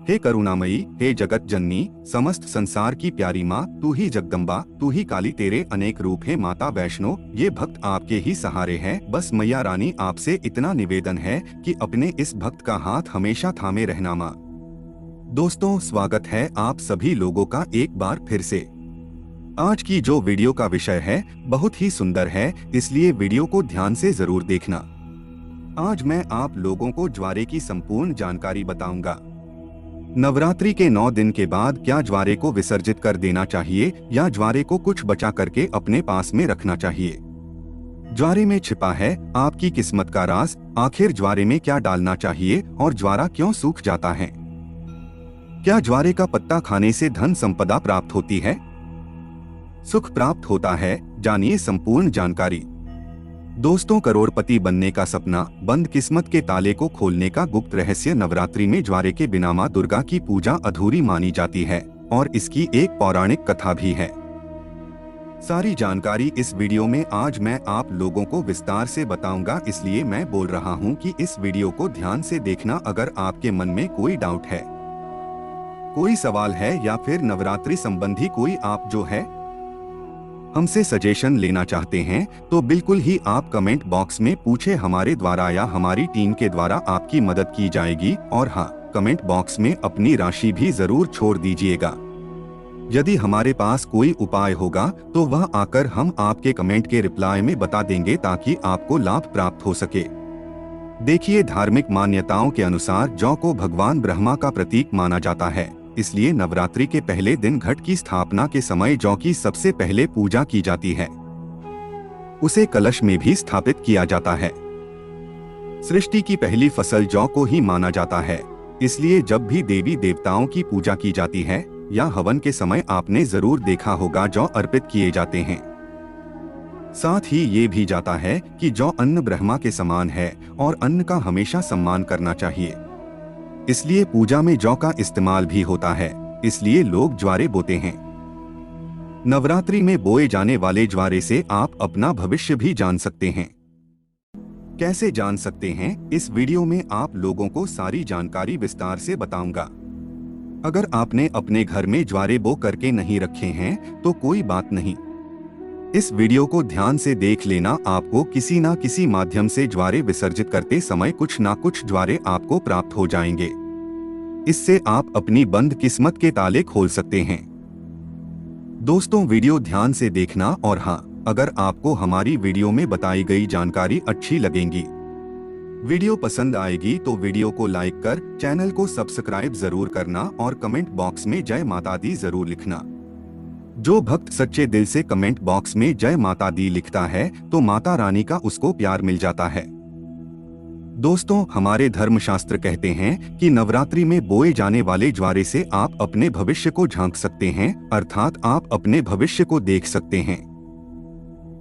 हे करुणामयी, हे जगत जननी, समस्त संसार की प्यारी माँ, तू ही जगदम्बा, तू ही काली, तेरे अनेक रूप है माता वैष्णो, ये भक्त आपके ही सहारे है। बस मैया रानी आपसे इतना निवेदन है कि अपने इस भक्त का हाथ हमेशा थामे रहना माँ। दोस्तों, स्वागत है आप सभी लोगों का एक बार फिर से। आज की जो वीडियो का विषय है बहुत ही सुंदर है, इसलिए वीडियो को ध्यान से जरूर देखना। आज मैं आप लोगों को ज्वारे की संपूर्ण जानकारी बताऊंगा। नवरात्रि के 9 दिन के बाद क्या ज्वारे को विसर्जित कर देना चाहिए या ज्वारे को कुछ बचा करके अपने पास में रखना चाहिए। ज्वारे में छिपा है आपकी किस्मत का राज। आखिर ज्वारे में क्या डालना चाहिए और ज्वारा क्यों सूख जाता है? क्या ज्वारे का पत्ता खाने से धन संपदा प्राप्त होती है, सुख प्राप्त होता है? जानिए संपूर्ण जानकारी। दोस्तों, करोड़पति बनने का सपना, बंद किस्मत के ताले को खोलने का गुप्त रहस्य। नवरात्रि में ज्वारे के बिना मां दुर्गा की पूजा अधूरी मानी जाती है और इसकी एक पौराणिक कथा भी है। सारी जानकारी इस वीडियो में आज मैं आप लोगों को विस्तार से बताऊंगा, इसलिए मैं बोल रहा हूं कि इस वीडियो को ध्यान से देखना। अगर आपके मन में कोई डाउट है, कोई सवाल है या फिर नवरात्रि संबंधी कोई आप जो है हमसे सजेशन लेना चाहते हैं तो बिल्कुल ही आप कमेंट बॉक्स में पूछे, हमारे द्वारा या हमारी टीम के द्वारा आपकी मदद की जाएगी। और हाँ, कमेंट बॉक्स में अपनी राशि भी जरूर छोड़ दीजिएगा। यदि हमारे पास कोई उपाय होगा तो वह आकर हम आपके कमेंट के रिप्लाई में बता देंगे ताकि आपको लाभ प्राप्त हो सके। देखिए, धार्मिक मान्यताओं के अनुसार जौ को भगवान ब्रह्मा का प्रतीक माना जाता है, इसलिए नवरात्रि के पहले दिन घट की स्थापना के समय जौ की सबसे पहले पूजा की जाती है। उसे कलश में भी स्थापित किया जाता है। सृष्टि की पहली फसल जौ को ही माना जाता है, इसलिए जब भी देवी देवताओं की पूजा की जाती है या हवन के समय आपने जरूर देखा होगा जौ अर्पित किए जाते हैं। साथ ही ये भी जाता है कि जौ अन्न ब्रह्मा के समान है और अन्न का हमेशा सम्मान करना चाहिए, इसलिए पूजा में जौ का इस्तेमाल भी होता है। इसलिए लोग ज्वारे बोते हैं। नवरात्रि में बोए जाने वाले ज्वारे से आप अपना भविष्य भी जान सकते हैं। कैसे जान सकते हैं, इस वीडियो में आप लोगों को सारी जानकारी विस्तार से बताऊंगा। अगर आपने अपने घर में ज्वारे बो करके नहीं रखे हैं तो कोई बात नहीं, इस वीडियो को ध्यान से देख लेना। आपको किसी ना किसी माध्यम से ज्वारे विसर्जित करते समय कुछ ना कुछ ज्वारे आपको प्राप्त हो जाएंगे। इससे आप अपनी बंद किस्मत के ताले खोल सकते हैं। दोस्तों, वीडियो ध्यान से देखना। और हाँ, अगर आपको हमारी वीडियो में बताई गई जानकारी अच्छी लगेगी, वीडियो पसंद आएगी तो वीडियो को लाइक कर चैनल को सब्सक्राइब जरूर करना और कमेंट बॉक्स में जय माता दी जरूर लिखना। जो भक्त सच्चे दिल से कमेंट बॉक्स में जय माता दी लिखता है तो माता रानी का उसको प्यार मिल जाता है। दोस्तों, हमारे धर्मशास्त्र कहते हैं कि नवरात्रि में बोए जाने वाले ज्वारे से आप अपने भविष्य को झांक सकते हैं, अर्थात आप अपने भविष्य को देख सकते हैं।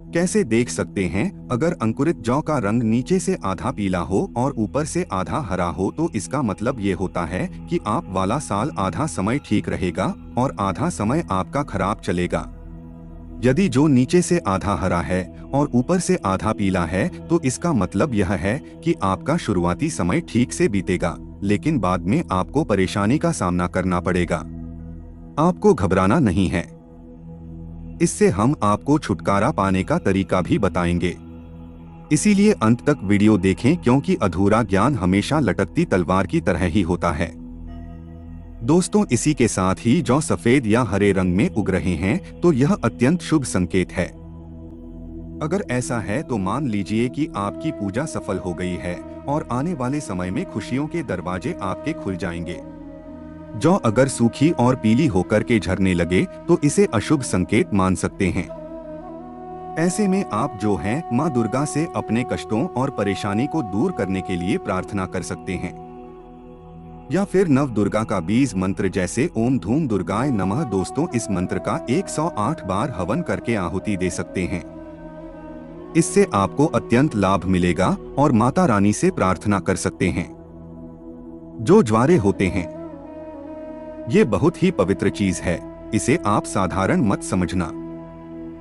कैसे देख सकते हैं? अगर अंकुरित जौ का रंग नीचे से आधा पीला हो और ऊपर से आधा हरा हो तो इसका मतलब ये होता है कि आप वाला साल आधा समय ठीक रहेगा और आधा समय आपका खराब चलेगा। यदि जो नीचे से आधा हरा है और ऊपर से आधा पीला है तो इसका मतलब यह है कि आपका शुरुआती समय ठीक से बीतेगा, लेकिन बाद में आपको परेशानी का सामना करना पड़ेगा। आपको घबराना नहीं है। इससे हम आपको छुटकारा पाने का तरीका भी बताएंगे, इसीलिए अंत तक वीडियो देखें, क्योंकि अधूरा ज्ञान हमेशा लटकती तलवार की तरह ही होता है। दोस्तों, इसी के साथ ही जौ सफेद या हरे रंग में उग रहे हैं तो यह अत्यंत शुभ संकेत है। अगर ऐसा है तो मान लीजिए कि आपकी पूजा सफल हो गई है और आने वाले समय में खुशियों के दरवाजे आपके खुल जाएंगे। जौ अगर सूखी और पीली होकर के झरने लगे तो इसे अशुभ संकेत मान सकते हैं। ऐसे में आप जो हैं मां दुर्गा से अपने कष्टों और परेशानी को दूर करने के लिए प्रार्थना कर सकते हैं, या फिर नव दुर्गा का बीज मंत्र जैसे ओम धूम दुर्गाय नमः। दोस्तों, इस मंत्र का 108 बार हवन करके आहुति दे सकते हैं। इससे आपको अत्यंत लाभ मिलेगा और माता रानी से प्रार्थना कर सकते हैं। जो ज्वारे होते हैं ये बहुत ही पवित्र चीज है, इसे आप साधारण मत समझना।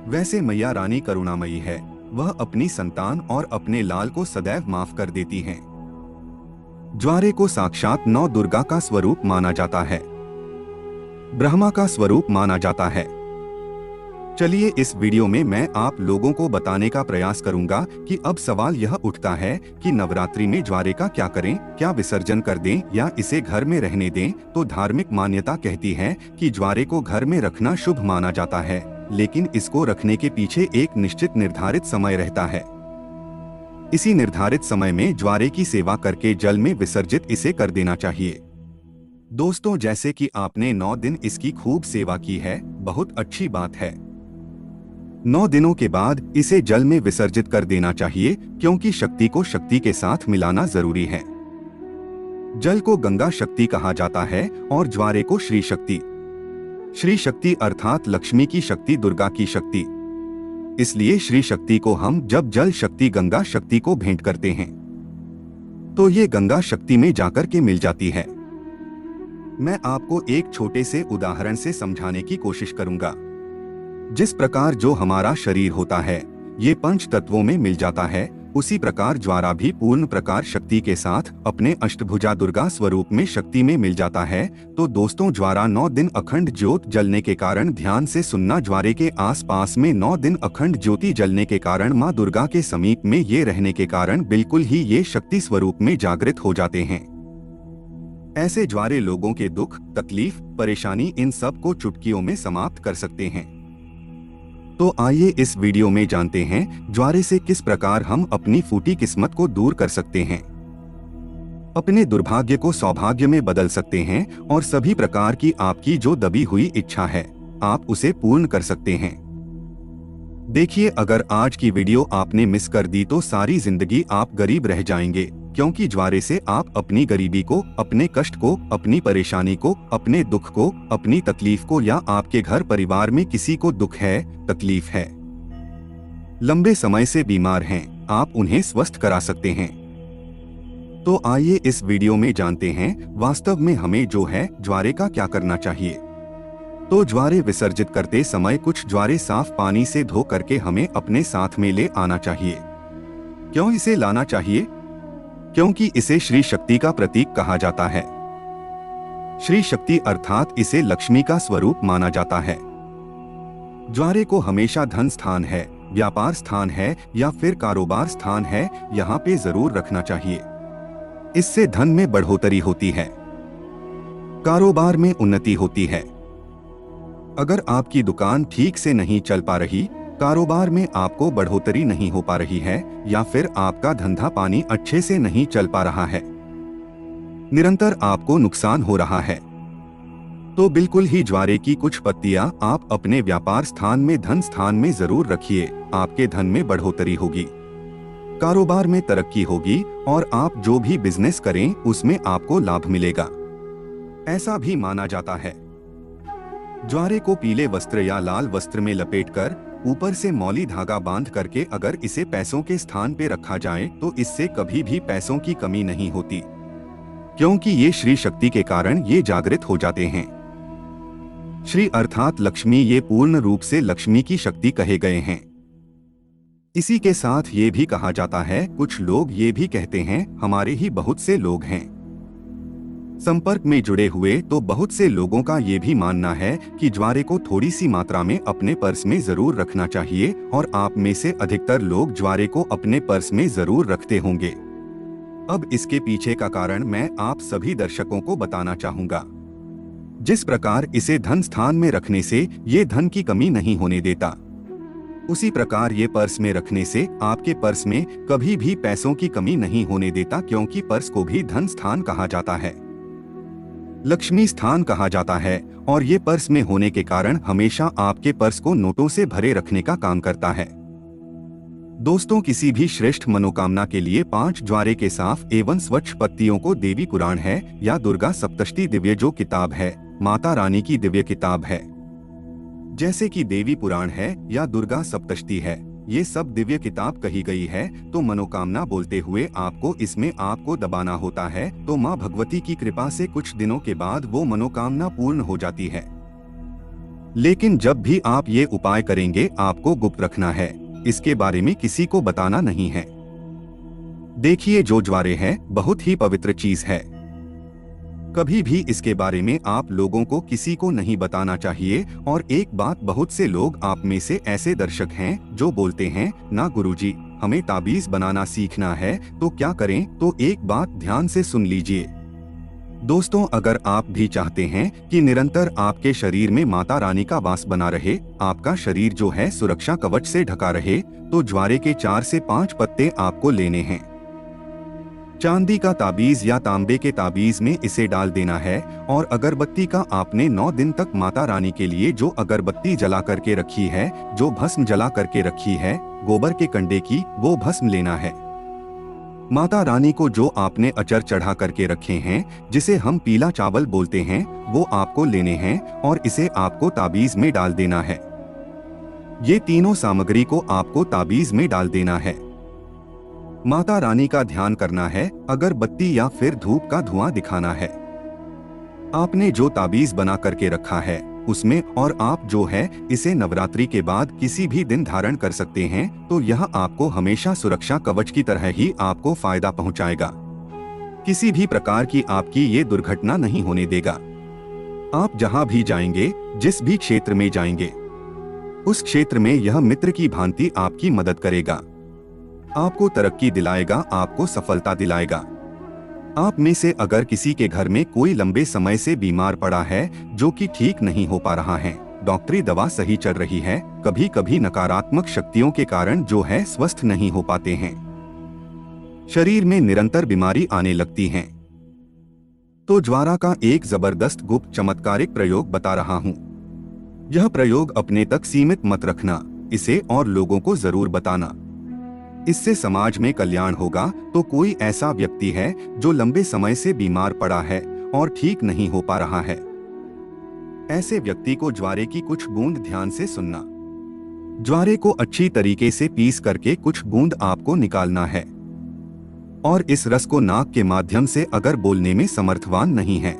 वैसे मैया रानी करुणामयी है, वह अपनी संतान और अपने लाल को सदैव माफ कर देती हैं। ज्वारे को साक्षात नौ दुर्गा का स्वरूप माना जाता है, ब्रह्मा का स्वरूप माना जाता है। चलिए इस वीडियो में मैं आप लोगों को बताने का प्रयास करूंगा कि अब सवाल यह उठता है कि नवरात्रि में ज्वारे का क्या करें, क्या विसर्जन कर दें या इसे घर में रहने दें। तो धार्मिक मान्यता कहती है कि ज्वारे को घर में रखना शुभ माना जाता है, लेकिन इसको रखने के पीछे एक निश्चित निर्धारित समय रहता है। इसी निर्धारित समय में ज्वारे की सेवा करके जल में विसर्जित इसे कर देना चाहिए। दोस्तों, जैसे कि आपने 9 दिन इसकी खूब सेवा की है, बहुत अच्छी बात है। 9 दिनों के बाद इसे जल में विसर्जित कर देना चाहिए, क्योंकि शक्ति को शक्ति के साथ मिलाना जरूरी है। जल को गंगा शक्ति कहा जाता है और ज्वारे को श्री शक्ति। श्री शक्ति अर्थात लक्ष्मी की शक्ति, दुर्गा की शक्ति। इसलिए श्री शक्ति को हम जब जल शक्ति गंगा शक्ति को भेंट करते हैं तो ये गंगा शक्ति में जाकर के मिल जाती है। मैं आपको एक छोटे से उदाहरण से समझाने की कोशिश करूंगा। जिस प्रकार जो हमारा शरीर होता है ये 5 तत्वों में मिल जाता है, उसी प्रकार ज्वारा भी पूर्ण प्रकार शक्ति के साथ अपने अष्टभुजा दुर्गा स्वरूप में शक्ति में मिल जाता है। तो दोस्तों, ज्वारा 9 दिन अखंड ज्योत जलने के कारण, ध्यान से सुनना, ज्वारे के आसपास में 9 दिन अखंड ज्योति जलने के कारण, माँ दुर्गा के समीप में ये रहने के कारण बिल्कुल ही ये शक्ति स्वरूप में जागृत हो जाते हैं। ऐसे ज्वारे लोगों के दुख, तकलीफ, परेशानी इन सब को चुटकियों में समाप्त कर सकते हैं। तो आइए इस वीडियो में जानते हैं ज्वारे से किस प्रकार हम अपनी फूटी किस्मत को दूर कर सकते हैं, अपने दुर्भाग्य को सौभाग्य में बदल सकते हैं और सभी प्रकार की आपकी जो दबी हुई इच्छा है आप उसे पूर्ण कर सकते हैं। देखिए, अगर आज की वीडियो आपने मिस कर दी तो सारी जिंदगी आप गरीब रह जाएंगे, क्योंकि ज्वारे से आप अपनी गरीबी को, अपने कष्ट को, अपनी परेशानी को, अपने दुख को, अपनी तकलीफ को, या आपके घर परिवार में किसी को दुख है, तकलीफ है, लंबे समय से बीमार हैं, आप उन्हें स्वस्थ करा सकते हैं। तो आइए इस वीडियो में जानते हैं वास्तव में हमें जो है ज्वारे का क्या करना चाहिए। तो ज्वारे विसर्जित करते समय कुछ ज्वारे साफ पानी से धो करके हमें अपने साथ में ले आना चाहिए। क्यों इसे लाना चाहिए? क्योंकि इसे श्री शक्ति का प्रतीक कहा जाता है। श्री शक्ति अर्थात इसे लक्ष्मी का स्वरूप माना जाता है। ज्वारे को हमेशा धन स्थान है, व्यापार स्थान है या फिर कारोबार स्थान है, यहाँ पे जरूर रखना चाहिए। इससे धन में बढ़ोतरी होती है, कारोबार में उन्नति होती है। अगर आपकी दुकान ठीक से नहीं चल पा रही, कारोबार में आपको बढ़ोतरी नहीं हो पा रही है, या फिर आपका धंधा पानी अच्छे से नहीं चल पा रहा है, निरंतर आपको नुकसान हो रहा है, तो बिल्कुल ही ज्वारे की कुछ पत्तियां आप अपने व्यापार स्थान में, धन स्थान में जरूर रखिए। आपके धन में बढ़ोतरी होगी, कारोबार में तरक्की होगी और आप जो भी बिजनेस करें उसमें आपको लाभ मिलेगा, ऐसा भी माना जाता है। ज्वारे को पीले वस्त्र या लाल वस्त्र में लपेटकर ऊपर से मौली धागा बांध करके अगर इसे पैसों के स्थान पे रखा जाए तो इससे कभी भी पैसों की कमी नहीं होती, क्योंकि ये श्री शक्ति के कारण ये जागृत हो जाते हैं। श्री अर्थात लक्ष्मी, ये पूर्ण रूप से लक्ष्मी की शक्ति कहे गए हैं। इसी के साथ ये भी कहा जाता है, कुछ लोग ये भी कहते हैं, हमारे ही बहुत से लोग हैं संपर्क में जुड़े हुए, तो बहुत से लोगों का ये भी मानना है कि ज्वारे को थोड़ी सी मात्रा में अपने पर्स में जरूर रखना चाहिए, और आप में से अधिकतर लोग ज्वारे को अपने पर्स में जरूर रखते होंगे। अब इसके पीछे का कारण मैं आप सभी दर्शकों को बताना चाहूंगा। जिस प्रकार इसे धन स्थान में रखने से ये धन की कमी नहीं होने देता, उसी प्रकार ये पर्स में रखने से आपके पर्स में कभी भी पैसों की कमी नहीं होने देता, क्योंकि पर्स को भी धन स्थान कहा जाता है, लक्ष्मी स्थान कहा जाता है, और ये पर्स में होने के कारण हमेशा आपके पर्स को नोटों से भरे रखने का काम करता है। दोस्तों, किसी भी श्रेष्ठ मनोकामना के लिए 5 ज्वारे के साफ एवं स्वच्छ पत्तियों को देवी पुराण है या दुर्गा सप्तशती दिव्य जो किताब है, माता रानी की दिव्य किताब है, जैसे कि देवी पुराण है या दुर्गा सप्तशती है, ये सब दिव्य किताब कही गई है, तो मनोकामना बोलते हुए आपको इसमें आपको दबाना होता है, तो माँ भगवती की कृपा से कुछ दिनों के बाद वो मनोकामना पूर्ण हो जाती है। लेकिन जब भी आप ये उपाय करेंगे आपको गुप्त रखना है, इसके बारे में किसी को बताना नहीं है। देखिए, जो ज्वारे है बहुत ही पवित्र चीज है। कभी भी इसके बारे में आप लोगों को किसी को नहीं बताना चाहिए। और एक बात, बहुत से लोग आप में से ऐसे दर्शक हैं जो बोलते हैं, ना गुरुजी, हमें ताबीज बनाना सीखना है तो क्या करें? तो एक बात ध्यान से सुन लीजिए दोस्तों, अगर आप भी चाहते हैं कि निरंतर आपके शरीर में माता रानी का वास बना रहे, आपका शरीर जो है सुरक्षा कवच से ढका रहे, तो ज्वारे के 4 से 5 पत्ते आपको लेने हैं। चांदी का ताबीज या तांबे के ताबीज में इसे डाल देना है। और अगरबत्ती का आपने 9 दिन तक माता रानी के लिए जो अगरबत्ती जला करके रखी है, जो भस्म जला करके रखी है, गोबर के कंडे की, वो भस्म लेना है। माता रानी को जो आपने अचर चढ़ा करके रखे हैं, जिसे हम पीला चावल बोलते हैं, वो आपको लेने हैं और इसे आपको ताबीज में डाल देना है। ये तीनों सामग्री को आपको ताबीज में डाल देना है। माता रानी का ध्यान करना है, अगरबत्ती या फिर धूप का धुआं दिखाना है। आपने जो ताबीज बना करके रखा है उसमें, और आप जो है इसे नवरात्रि के बाद किसी भी दिन धारण कर सकते हैं, तो यह आपको हमेशा सुरक्षा कवच की तरह ही आपको फायदा पहुंचाएगा। किसी भी प्रकार की आपकी ये दुर्घटना नहीं होने देगा। आप जहां भी जाएंगे, जिस भी क्षेत्र में जाएंगे, उस क्षेत्र में यह मित्र की भांति आपकी मदद करेगा, आपको तरक्की दिलाएगा, आपको सफलता दिलाएगा। आप में से अगर किसी के घर में कोई लंबे समय से बीमार पड़ा है, जो कि ठीक नहीं हो पा रहा है, डॉक्टरी दवा सही चल रही है, कभी कभी नकारात्मक शक्तियों के कारण जो है स्वस्थ नहीं हो पाते हैं, शरीर में निरंतर बीमारी आने लगती है, तो ज्वारा का एक जबरदस्त गुप्त चमत्कारिक प्रयोग बता रहा हूँ। यह प्रयोग अपने तक सीमित मत रखना, इसे और लोगों को जरूर बताना। इससे समाज में कल्याण होगा। तो कोई ऐसा व्यक्ति है जो लंबे समय से बीमार पड़ा है और ठीक नहीं हो पा रहा है, ऐसे व्यक्ति को ज्वारे की कुछ बूंद ध्यान से सुनना। ज्वारे को अच्छी तरीके से पीस करके कुछ बूंद आपको निकालना है, और इस रस को नाक के माध्यम से, अगर बोलने में समर्थवान नहीं है,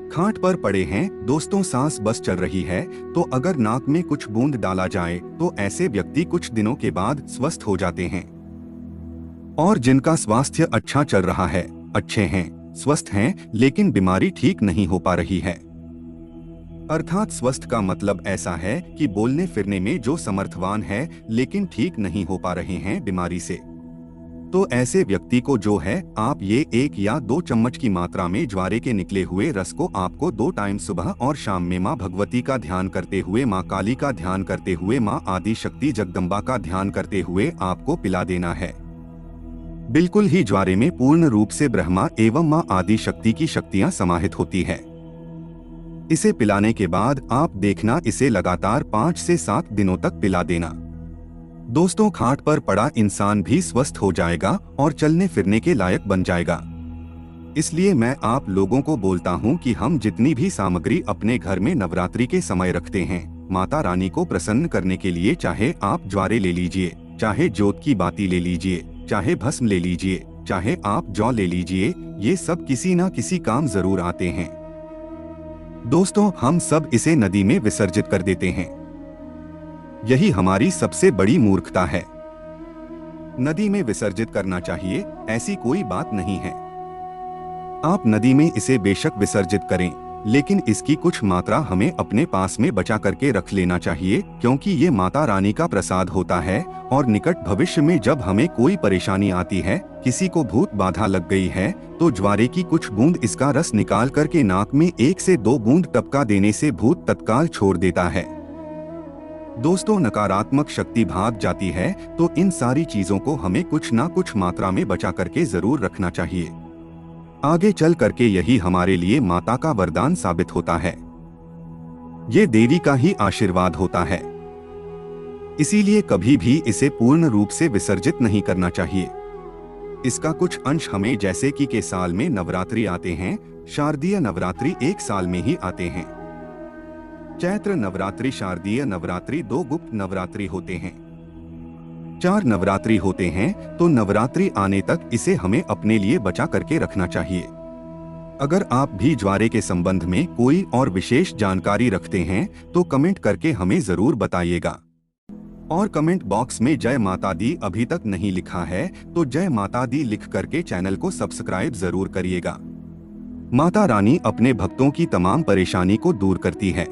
खाट पर पड़े हैं दोस्तों, सांस बस चल रही है, तो अगर नाक में कुछ बूंद डाला जाए तो ऐसे व्यक्ति कुछ दिनों के बाद स्वस्थ हो जाते हैं। और जिनका स्वास्थ्य अच्छा चल रहा है, अच्छे हैं, स्वस्थ हैं, लेकिन बीमारी ठीक नहीं हो पा रही है, अर्थात स्वस्थ का मतलब ऐसा है कि बोलने फिरने में जो समर्थवान है लेकिन ठीक नहीं हो पा रहे हैं बीमारी से, तो ऐसे व्यक्ति को जो है आप ये 1 या 2 चम्मच की मात्रा में ज्वारे के निकले हुए रस को आपको 2 टाइम सुबह और शाम में माँ भगवती का ध्यान करते हुए, माँ काली का ध्यान करते हुए, माँ आदि शक्ति जगदम्बा का ध्यान करते हुए आपको पिला देना है। बिल्कुल ही ज्वारे में पूर्ण रूप से ब्रह्मा एवं माँ आदि शक्ति की शक्तियाँ समाहित होती है। इसे पिलाने के बाद आप देखना, इसे लगातार 5 से 7 दिनों तक पिला देना। दोस्तों, खाट पर पड़ा इंसान भी स्वस्थ हो जाएगा और चलने फिरने के लायक बन जाएगा। इसलिए मैं आप लोगों को बोलता हूं कि हम जितनी भी सामग्री अपने घर में नवरात्रि के समय रखते हैं, माता रानी को प्रसन्न करने के लिए, चाहे आप ज्वारे ले लीजिए, चाहे जोत की बाती ले लीजिए, चाहे भस्म ले लीजिए, चाहे आप जौ ले लीजिए, ये सब किसी न किसी काम जरूर आते हैं। दोस्तों, हम सब इसे नदी में विसर्जित कर देते हैं। यही हमारी सबसे बड़ी मूर्खता है। नदी में विसर्जित करना चाहिए, ऐसी कोई बात नहीं है। आप नदी में इसे बेशक विसर्जित करें, लेकिन इसकी कुछ मात्रा हमें अपने पास में बचा करके रख लेना चाहिए, क्योंकि ये माता रानी का प्रसाद होता है। और निकट भविष्य में जब हमें कोई परेशानी आती है, किसी को भूत बाधा लग गई है, तो ज्वारे की कुछ बूंद इसका रस निकाल करके नाक में 1 से 2 बूंद टपका देने से भूत तत्काल छोड़ देता है। दोस्तों, नकारात्मक शक्ति भाग जाती है, तो इन सारी चीजों को हमें कुछ ना कुछ मात्रा में बचा करके जरूर रखना चाहिए। आगे चल करके यही हमारे लिए माता का वरदान साबित होता है, ये देवी का ही आशीर्वाद होता है। इसीलिए कभी भी इसे पूर्ण रूप से विसर्जित नहीं करना चाहिए। इसका कुछ अंश हमें, जैसे कि के साल में नवरात्रि आते हैं, शारदीय नवरात्रि 1 साल में ही आते हैं। चैत्र नवरात्रि, शारदीय नवरात्रि, 2 गुप्त नवरात्रि होते हैं, 4 नवरात्रि होते हैं। तो नवरात्रि आने तक इसे हमें अपने लिए बचा करके रखना चाहिए। अगर आप भी ज्वारे के संबंध में कोई और विशेष जानकारी रखते हैं तो कमेंट करके हमें जरूर बताइएगा। और कमेंट बॉक्स में जय माता दी अभी तक नहीं लिखा है तो जय माता दी लिख करके चैनल को सब्सक्राइब जरूर करिएगा। माता रानी अपने भक्तों की तमाम परेशानी को दूर करती है।